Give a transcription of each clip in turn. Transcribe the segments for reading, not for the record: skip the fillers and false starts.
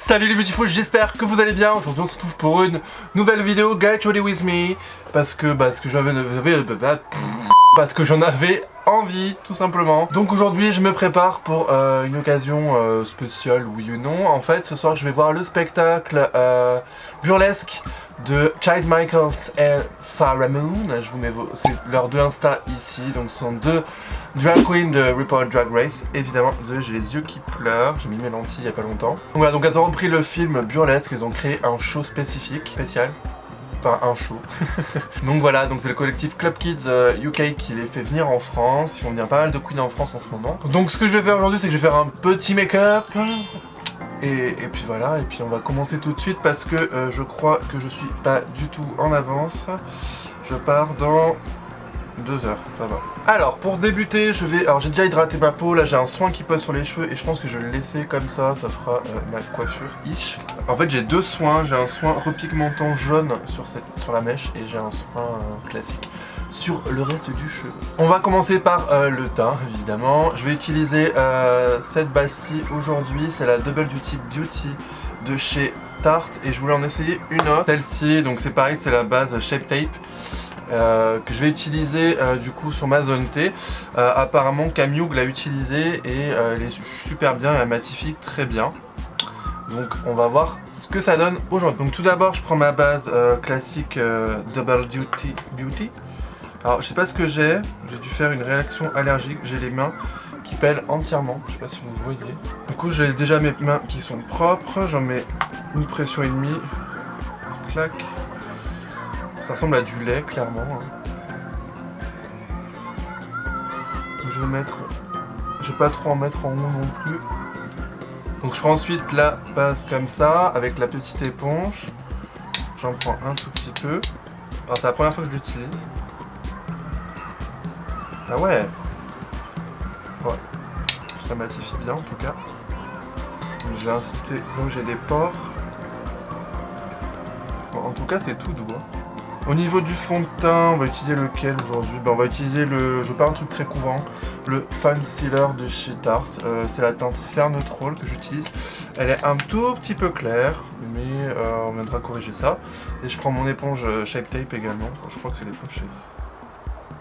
Salut les beautiful, j'espère que vous allez bien. Aujourd'hui on se retrouve pour une nouvelle vidéo Get Ready With Me. Parce que j'en avais envie, tout simplement. Donc aujourd'hui je me prépare pour une occasion spéciale, oui ou non. En fait ce soir je vais voir le spectacle burlesque de Chad Michaels et Farrah Moon. Je vous mets c'est leurs deux Insta ici. Donc ce sont deux drag queens de RuPaul Drag Race. Évidemment, j'ai les yeux qui pleurent. J'ai mis mes lentilles il y a pas longtemps. Donc voilà, donc elles ont repris le film burlesque. Elles ont créé un show spécial. Enfin un show. Donc voilà, donc c'est le collectif Club Kids UK qui les fait venir en France. Ils font venir pas mal de queens en France en ce moment. Donc ce que je vais faire aujourd'hui, c'est que je vais faire un petit make-up. Et puis voilà, et puis on va commencer tout de suite parce que je crois que je suis pas du tout en avance. Je pars dans 2 heures, ça va. Alors pour débuter, alors j'ai déjà hydraté ma peau, là j'ai un soin qui pose sur les cheveux et je pense que je vais le laisser comme ça fera ma coiffure ish. En fait j'ai deux soins, j'ai un soin repigmentant jaune sur la mèche et j'ai un soin classique sur le reste du cheveu. On va commencer par le teint évidemment. Je vais utiliser cette base-ci aujourd'hui, c'est la Double Duty Beauty de chez Tarte et je voulais en essayer une autre. Celle-ci, donc c'est pareil, c'est la base Shape Tape. Que je vais utiliser du coup sur ma zone T. Apparemment Camille l'a utilisée et elle est super bien, elle matifie très bien. Donc on va voir ce que ça donne aujourd'hui. Donc tout d'abord je prends ma base classique Double Duty Beauty. Alors je sais pas ce que j'ai dû faire une réaction allergique, j'ai les mains qui pèlent entièrement, je sais pas si vous voyez. Du coup j'ai déjà mes mains qui sont propres, j'en mets une pression et demie, clac. Ça ressemble à du lait clairement. Donc, je vais mettre, je vais pas trop en mettre en haut non plus. Donc je prends ensuite la base comme ça, avec la petite éponge. J'en prends un tout petit peu. Alors c'est la première fois que je l'utilise. Ah ouais. Ouais. Ça matifie bien en tout cas. Donc j'ai insisté là où j'ai des pores. Bon, en tout cas c'est tout doux. Au niveau du fond de teint, on va utiliser lequel aujourd'hui? On va utiliser je veux pas un truc très courant, le Fan Sealer de chez Tarte. C'est la teinte Fair Neutral que j'utilise. Elle est un tout petit peu claire, mais on viendra corriger ça. Et je prends mon éponge Shape Tape également. Je crois que c'est l'éponge chez...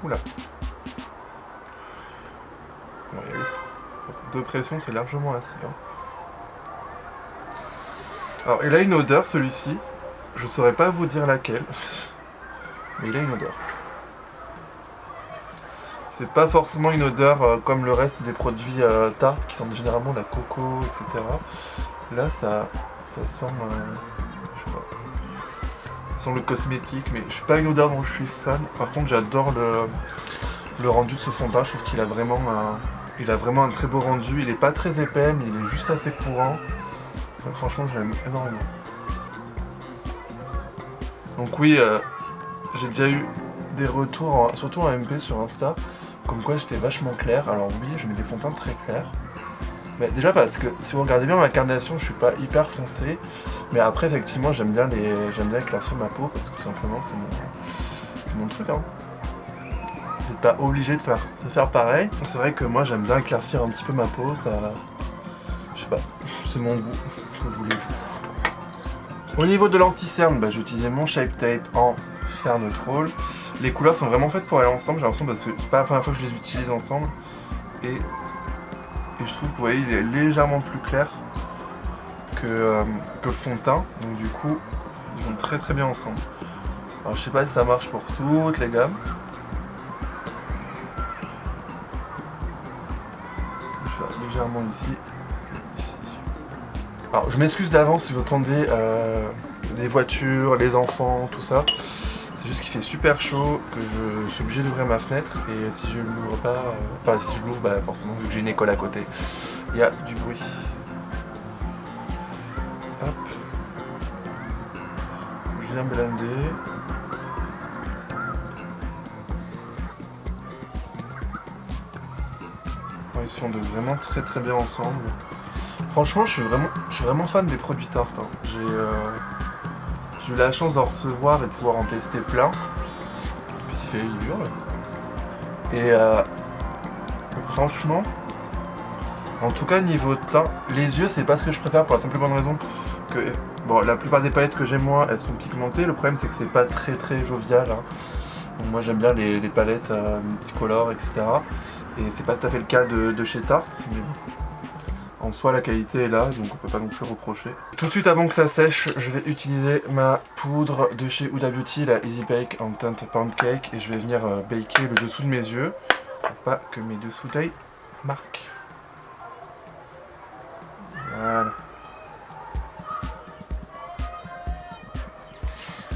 Oula. Bon, de pression, c'est largement assez. Alors, il a une odeur celui-ci. Je saurais pas vous dire laquelle. Mais il a une odeur. C'est pas forcément une odeur comme le reste des produits Tarte qui sentent généralement la coco, etc. Là ça sent, je sais pas, ça sent le cosmétique, mais je suis pas une odeur dont je suis fan. Par contre j'adore le rendu de ce fond de teint, je trouve qu'il a vraiment un très beau rendu. Il est pas très épais mais il est juste assez courant. Donc, franchement j'aime énormément. Donc oui, j'ai déjà eu des retours, surtout en MP sur Insta, comme quoi j'étais vachement clair. Alors oui, je mets des fonds de teint très clairs. Mais déjà parce que si vous regardez bien ma carnation, je suis pas hyper foncé. Mais après effectivement j'aime bien éclaircir ma peau parce que tout simplement c'est mon truc. T'es pas obligé de faire pareil. C'est vrai que moi j'aime bien éclaircir un petit peu ma peau, ça. Je sais pas, c'est mon goût, que voulez-vous. Au niveau de l'anti-cerne, j'ai utilisé mon Shape Tape en Fair Neutral. Les couleurs sont vraiment faites pour aller ensemble, j'ai l'impression, parce que c'est pas la première fois que je les utilise ensemble. Et je trouve que vous voyez, il est légèrement plus clair que le fond de teint. Donc du coup, ils vont très très bien ensemble. Alors je sais pas si ça marche pour toutes les gammes. Je vais légèrement ici. Alors je m'excuse d'avance si vous entendez les voitures, les enfants, tout ça. C'est juste qu'il fait super chaud, que je suis obligé d'ouvrir ma fenêtre et si je ne l'ouvre pas, si je l'ouvre, forcément vu que j'ai une école à côté, il y a du bruit. Hop. Je viens blender. Ils se fondent vraiment très très bien ensemble. Franchement, je suis vraiment fan des produits Tarte. J'ai eu la chance d'en recevoir et de pouvoir en tester plein. Puis il hurle. Et franchement, en tout cas niveau teint, les yeux c'est pas ce que je préfère pour la simple et bonne raison que bon, la plupart des palettes que j'ai moi, elles sont pigmentées. Le problème, c'est que c'est pas très jovial. Hein. Donc moi, j'aime bien les palettes multicolores, etc. Et c'est pas tout à fait le cas de chez Tarte. Mais bon. En soi, la qualité est là, donc on peut pas non plus reprocher. Tout de suite, avant que ça sèche, je vais utiliser ma poudre de chez Huda Beauty, la Easy Bake en teinte Pancake, et je vais venir baker le dessous de mes yeux, pour pas que mes dessous d'œil marquent. Voilà.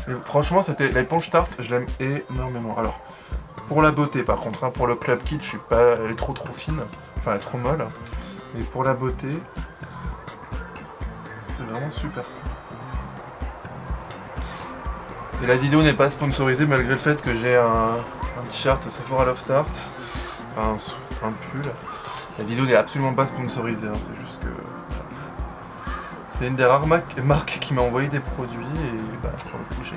Mais franchement, l'éponge Tarte, je l'aime énormément. Alors, pour la beauté par contre, hein, pour le Club Kit, je suis pas, elle est trop fine, enfin elle est trop molle. Mais pour la beauté, c'est vraiment super. Et la vidéo n'est pas sponsorisée malgré le fait que j'ai un t-shirt Sephora Love Tarte, un pull. La vidéo n'est absolument pas sponsorisée, hein, c'est juste que... C'est une des rares marques qui m'a envoyé des produits et bah, pour le coup je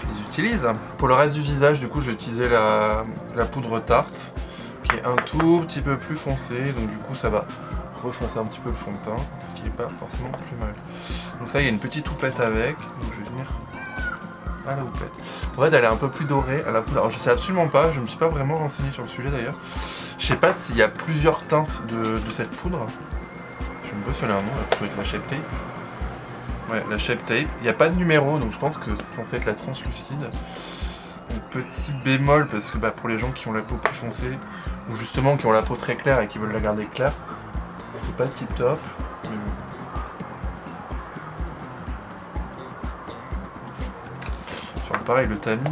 les utilise. Pour le reste du visage, du coup je vais utiliser la poudre Tarte qui est un tout petit peu plus foncé, donc du coup ça va refoncer un petit peu le fond de teint, ce qui n'est pas forcément plus mal. Donc ça, il y a une petite houppette avec, donc je vais venir à la houppette. En fait elle est un peu plus dorée à la poudre, alors je sais absolument pas, je me suis pas vraiment renseigné sur le sujet d'ailleurs. Je sais pas s'il y a plusieurs teintes de cette poudre. Je me bosser un nom, ça doit être la Shape Tape. Ouais, la Shape Tape. Il n'y a pas de numéro, donc je pense que c'est censé être la translucide. Donc petit bémol, parce que bah, pour les gens qui ont la peau plus foncée, ou justement qui ont la peau très claire et qui veulent la garder claire, c'est pas tip top. Mais bon. Sur pareil, le tamis.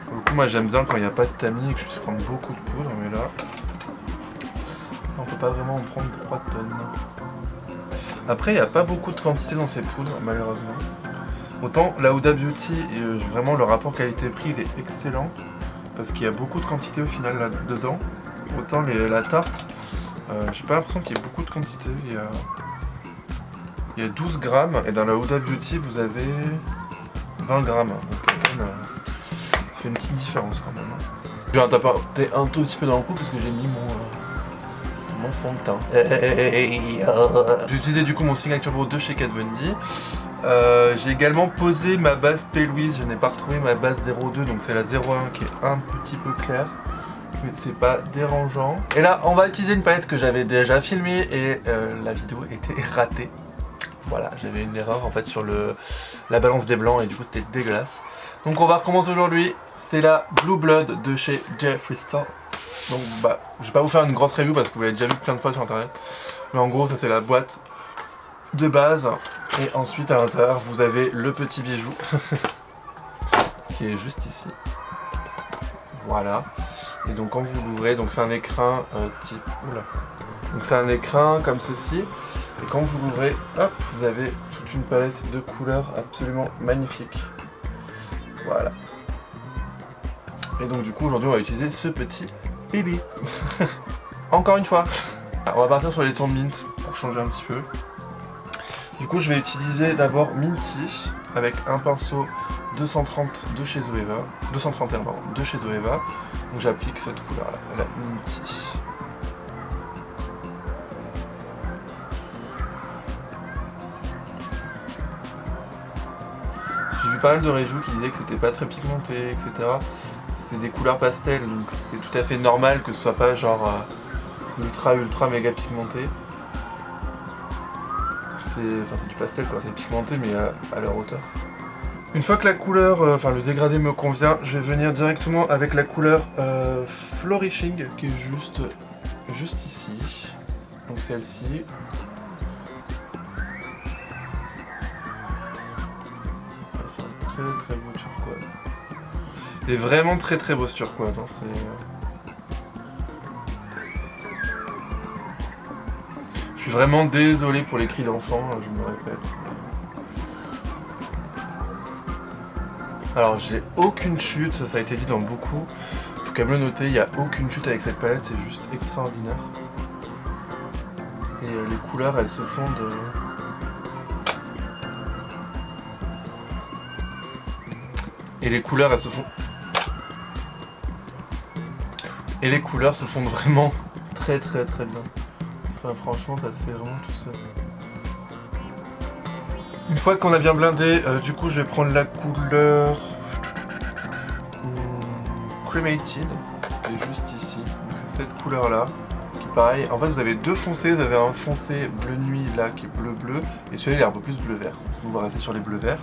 Pour le coup, moi j'aime bien quand il n'y a pas de tamis et que je puisse prendre beaucoup de poudre, mais là. On peut pas vraiment en prendre 3 tonnes. Après, il n'y a pas beaucoup de quantité dans ces poudres, malheureusement. Autant la Huda Beauty, vraiment le rapport qualité-prix il est excellent, parce qu'il y a beaucoup de quantité au final là-dedans. Autant la Tarte, j'ai pas l'impression qu'il y ait beaucoup de quantité. Il y a 12 grammes, et dans la Huda Beauty, vous avez 20 grammes. Donc ça fait une petite différence quand même. Je vais en taper un tout petit peu dans le coup, parce que j'ai mis mon fond de teint. J'ai utilisé du coup mon Signature Brow de chez Kat Von D. J'ai également posé ma base P. Louise, je n'ai pas retrouvé ma base 02, donc c'est la 01 qui est un petit peu claire, mais c'est pas dérangeant. Et là on va utiliser une palette que j'avais déjà filmée et la vidéo était ratée. Voilà, j'avais une erreur en fait sur la balance des blancs et du coup c'était dégueulasse. Donc on va recommencer aujourd'hui, c'est la Blue Blood de chez Jeffree Star. Donc bah, je vais pas vous faire une grosse review parce que vous l'avez déjà vu plein de fois sur internet. Mais en gros ça c'est la boîte de base. Et ensuite à l'intérieur vous avez le petit bijou qui est juste ici. Voilà. Et donc quand vous l'ouvrez, donc c'est un écrin type. Oula. Donc c'est un écrin comme ceci. Et quand vous l'ouvrez, hop, vous avez toute une palette de couleurs absolument magnifique. Voilà. Et donc du coup aujourd'hui on va utiliser ce petit bébé. Encore une fois. On va partir sur les tons mint pour changer un petit peu. Du coup je vais utiliser d'abord Minty avec un pinceau 230 de chez Zoeva. 231 pardon, de chez Zoeva. Donc j'applique cette couleur là, la Minty. J'ai vu pas mal de reviews qui disaient que c'était pas très pigmenté, etc. C'est des couleurs pastel, donc c'est tout à fait normal que ce soit pas genre ultra méga pigmenté. C'est du pastel quoi, c'est pigmenté mais à leur hauteur. Une fois que la couleur, le dégradé me convient, je vais venir directement avec la couleur Flourishing qui est juste ici. Donc celle-ci. C'est un très beau turquoise. Il est vraiment très beau ce turquoise. Hein, Je suis vraiment désolé pour les cris d'enfants, je me répète. Alors j'ai aucune chute, ça a été dit dans beaucoup. Faut quand même le noter, il n'y a aucune chute avec cette palette, c'est juste extraordinaire. Et les couleurs elles se font de... Et les couleurs elles se font... Et les couleurs se font vraiment très bien. Enfin, franchement, ça se fait vraiment tout seul. Une fois qu'on a bien blindé, du coup, je vais prendre la couleur Cremated, qui est juste ici. Donc c'est cette couleur-là, qui pareil. En fait, vous avez deux foncés. Vous avez un foncé bleu nuit là, qui est bleu-bleu, et celui-là, il est un peu plus bleu-vert. On va rester sur les bleus-verts,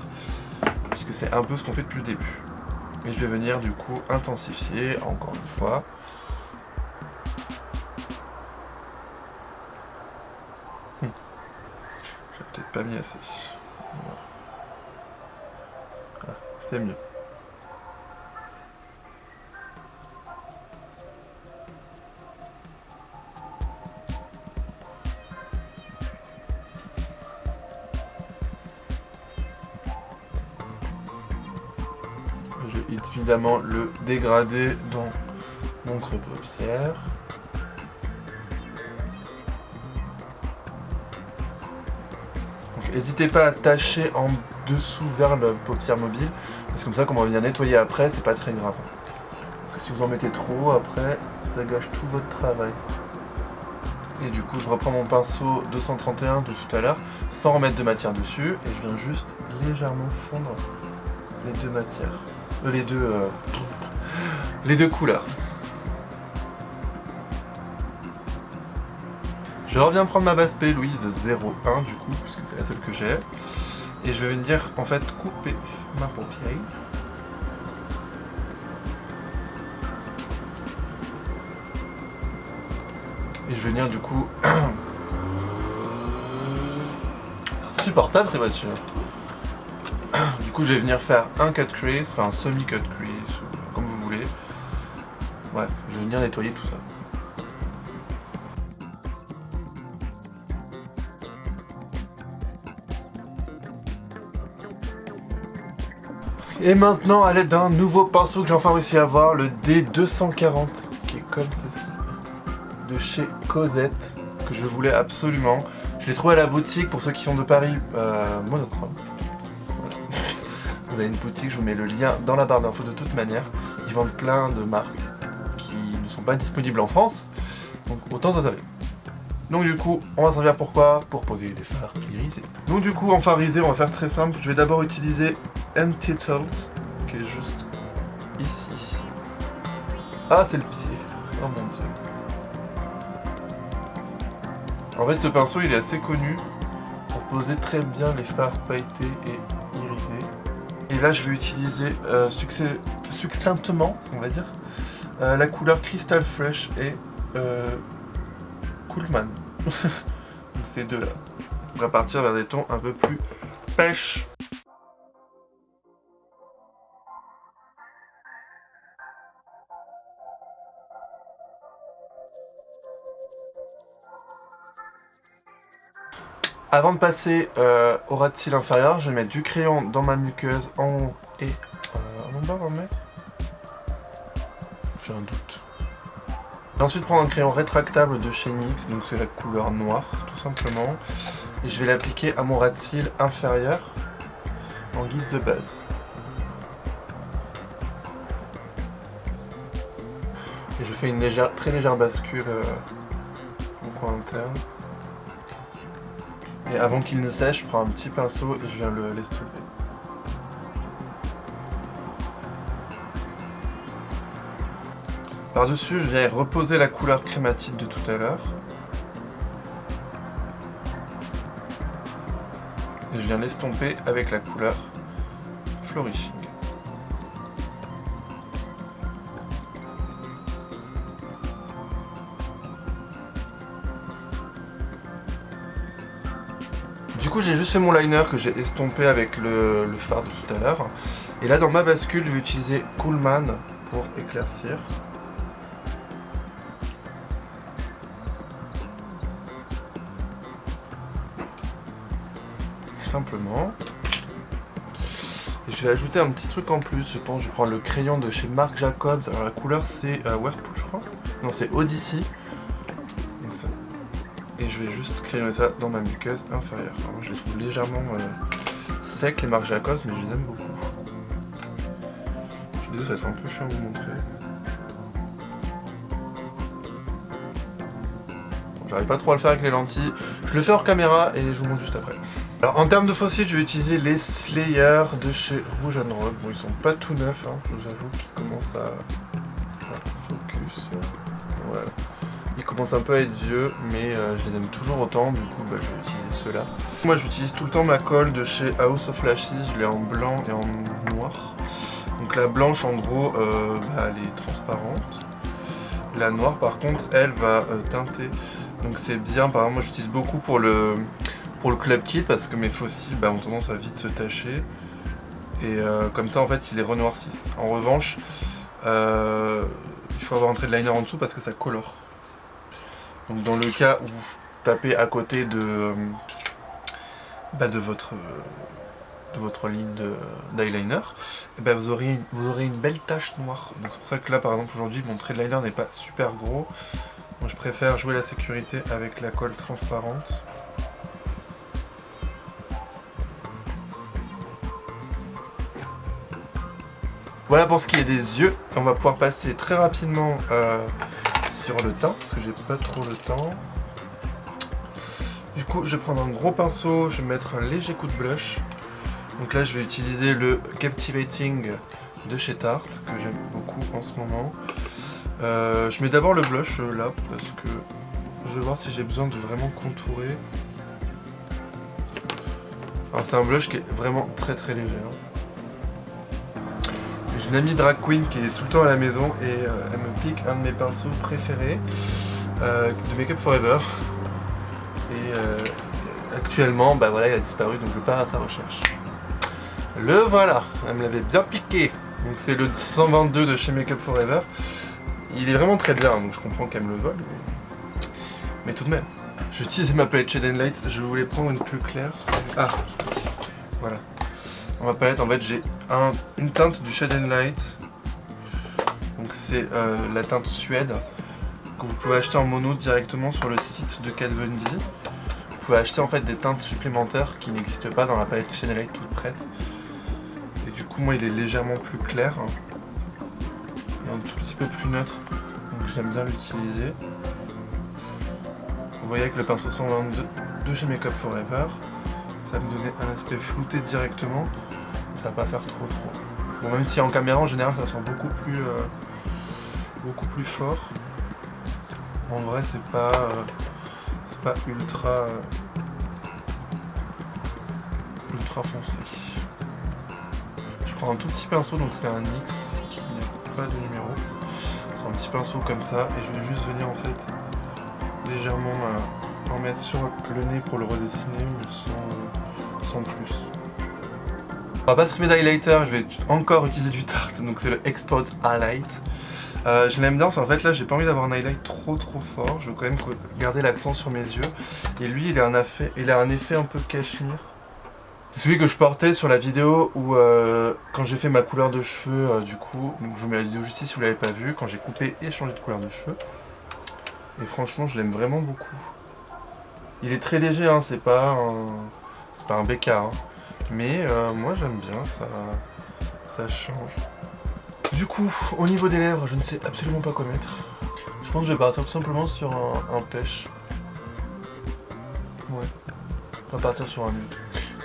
puisque c'est un peu ce qu'on fait depuis le début. Et je vais venir du coup intensifier encore une fois. J'ai peut-être pas mis assez. Ah, c'est mieux. Je vais évidemment le dégrader dans mon creux paupière. N'hésitez pas à tâcher en dessous vers la paupière mobile, parce que comme ça, quand on va venir nettoyer après, c'est pas très grave. Si vous en mettez trop, après, ça gâche tout votre travail. Et du coup, je reprends mon pinceau 231 de tout à l'heure, sans remettre de matière dessus, et je viens juste légèrement fondre les deux matières. Les deux couleurs. Je reviens prendre ma base P Louise 01 du coup, puisque c'est la seule que j'ai. Et je vais venir en fait couper ma paupière. Et je vais venir du coup... C'est insupportable ces voitures. Du coup je vais venir faire un cut crease, enfin un semi-cut crease, ou comme vous voulez. Ouais, je vais venir nettoyer tout ça. Et maintenant, à l'aide d'un nouveau pinceau que j'ai enfin réussi à avoir, le D240, qui est comme ceci, de chez Cosette, que je voulais absolument. Je l'ai trouvé à la boutique, pour ceux qui sont de Paris, monochrome. Voilà. Vous avez une boutique, je vous mets le lien dans la barre d'infos de toute manière. Ils vendent plein de marques qui ne sont pas disponibles en France, donc autant ça savait. Donc du coup, on va servir pourquoi ? Pour poser des fards irisés. Donc du coup, en fard irisé, on va faire très simple. Je vais d'abord utiliser Untitled, qui est juste ici. Ah, c'est le pied. Oh mon dieu. En fait, ce pinceau, il est assez connu pour poser très bien les fards pailletés et irisés. Et là, je vais utiliser succinctement, on va dire, la couleur Crystal Fresh et Coolman. Donc ces deux-là. On va partir vers des tons un peu plus pêche. Avant de passer au ras de cils inférieur, je vais mettre du crayon dans ma muqueuse en haut et en bas, on va mettre. J'ai un doute. Et ensuite prendre un crayon rétractable de chez NYX, donc c'est la couleur noire tout simplement. Et je vais l'appliquer à mon ras de cils inférieur en guise de base. Et je fais une très légère bascule au coin interne. Et avant qu'il ne sèche, je prends un petit pinceau et je viens le l'estomper. Par-dessus, je viens reposer la couleur crématite de tout à l'heure. Et je viens l'estomper avec la couleur Flourishing. Du coup, j'ai juste fait mon liner que j'ai estompé avec le fard de tout à l'heure. Et là, dans ma bascule, je vais utiliser Coolman pour éclaircir. Tout simplement. Et je vais ajouter un petit truc en plus. Je pense que je vais prendre le crayon de chez Marc Jacobs. Alors la couleur, c'est Whirlpool, je crois. Non, c'est Odyssey. Donc ça. Et je vais juste crayonner ça dans ma muqueuse inférieure. Alors, je les trouve légèrement secs les Marc Jacobs, mais je les aime beaucoup. Je suis désolé, ça va être un peu chiant à vous montrer. J'arrive pas trop à le faire avec les lentilles. Je le fais hors caméra et je vous montre juste après. Alors en termes de fossiles, je vais utiliser les Slayer de chez Rouge and Rogue. Bon, ils sont pas tout neufs, hein, je vous avoue qu'ils commencent à... Focus. Voilà. Ils commencent un peu à être vieux, mais je les aime toujours autant, du coup je vais utiliser ceux-là. Moi j'utilise tout le temps ma colle de chez House of Lashes, je l'ai en blanc et en noir. Donc la blanche en gros, elle est transparente. La noire par contre, elle va teinter. Donc c'est bien, par exemple moi j'utilise beaucoup pour le Club Kit parce que mes fossiles ont tendance à vite se tacher. Et comme ça en fait ils les renoircissent. En revanche, il faut avoir un trait de liner en dessous parce que ça colore. Donc dans le cas où vous tapez à côté de votre ligne d'eyeliner, vous aurez une belle tache noire. Donc c'est pour ça que là par exemple aujourd'hui mon trait de liner n'est pas super gros. Moi je préfère jouer la sécurité avec la colle transparente. Voilà pour ce qui est des yeux. On va pouvoir passer très rapidement sur le teint parce que j'ai pas trop le temps. Du coup je vais prendre un gros pinceau, je vais mettre un léger coup de blush. Donc là je vais utiliser le Captivating de chez Tarte que j'aime beaucoup en ce moment. Je mets d'abord le blush là parce que je vais voir si j'ai besoin de vraiment contourer. Alors c'est un blush qui est vraiment très léger. J'ai une amie drag queen qui est tout le temps à la maison et elle me pique un de mes pinceaux préférés de Make Up For Ever. Et actuellement, voilà, il a disparu donc je pars à sa recherche. Le voilà, elle me l'avait bien piqué. Donc c'est le 122 de chez Make Up For Ever. Il est vraiment très bien, donc je comprends qu'elle me le vole. Mais tout de même. J'utilise ma palette Shade & Light, je voulais prendre une plus claire. Ah, voilà. Dans ma palette, en fait, j'ai une teinte du Shade & Light. Donc c'est la teinte Suède que vous pouvez acheter en mono directement sur le site de Kat Von D. Vous pouvez acheter en fait des teintes supplémentaires qui n'existent pas dans la palette Shade & Light toute prête. Et du coup, moi, il est légèrement plus clair. Et un tout petit peu plus neutre. Donc j'aime bien l'utiliser. Vous voyez avec le pinceau 122 de chez Make Up For Ever, ça va me donner un aspect flouté directement. Ça va pas faire trop. Bon, même si en caméra en général ça sent beaucoup plus fort. En vrai c'est pas ultra foncé. Je prends un tout petit pinceau, donc c'est un NYX qui n'a pas de numéro. C'est un petit pinceau comme ça et je vais juste venir en fait légèrement en mettre sur le nez pour le redessiner mais sans plus. On va pas se priver d'highlighter, je vais encore utiliser du Tarte, donc c'est le Export Highlight. Je l'aime bien, en fait là j'ai pas envie d'avoir un highlight trop fort, je veux quand même garder l'accent sur mes yeux. Et lui il a un effet un peu cachemire. C'est celui que je portais sur la vidéo où quand j'ai fait ma couleur de cheveux du coup, donc je vous mets la vidéo juste ici si vous l'avez pas vu, quand j'ai coupé et changé de couleur de cheveux. Et franchement je l'aime vraiment beaucoup. Il est très léger, hein, c'est pas un BK, hein. Mais moi j'aime bien, ça change. Du coup, au niveau des lèvres, je ne sais absolument pas quoi mettre. Je pense que je vais partir tout simplement sur un pêche. Ouais, on va partir sur un nude.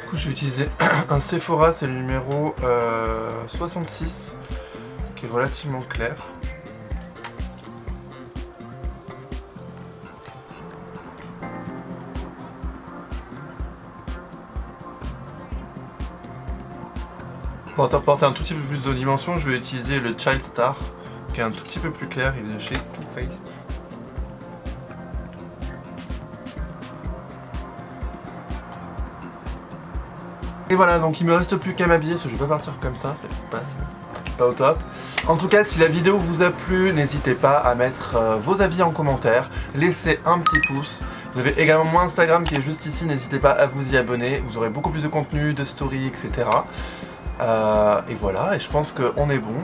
Du coup, je vais utiliser un Sephora, c'est le numéro 66, qui est relativement clair. Pour apporter un tout petit peu plus de dimension, je vais utiliser le Child Star, qui est un tout petit peu plus clair, il est de chez Too Faced. Et voilà, donc il me reste plus qu'à m'habiller, parce que je vais pas partir comme ça, c'est pas au top. En tout cas, si la vidéo vous a plu, n'hésitez pas à mettre vos avis en commentaire, laissez un petit pouce. Vous avez également mon Instagram qui est juste ici, n'hésitez pas à vous y abonner, vous aurez beaucoup plus de contenu, de stories, etc. Et voilà, et je pense qu'on est bon.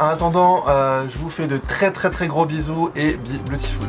En attendant, je vous fais de très gros bisous et be beautiful.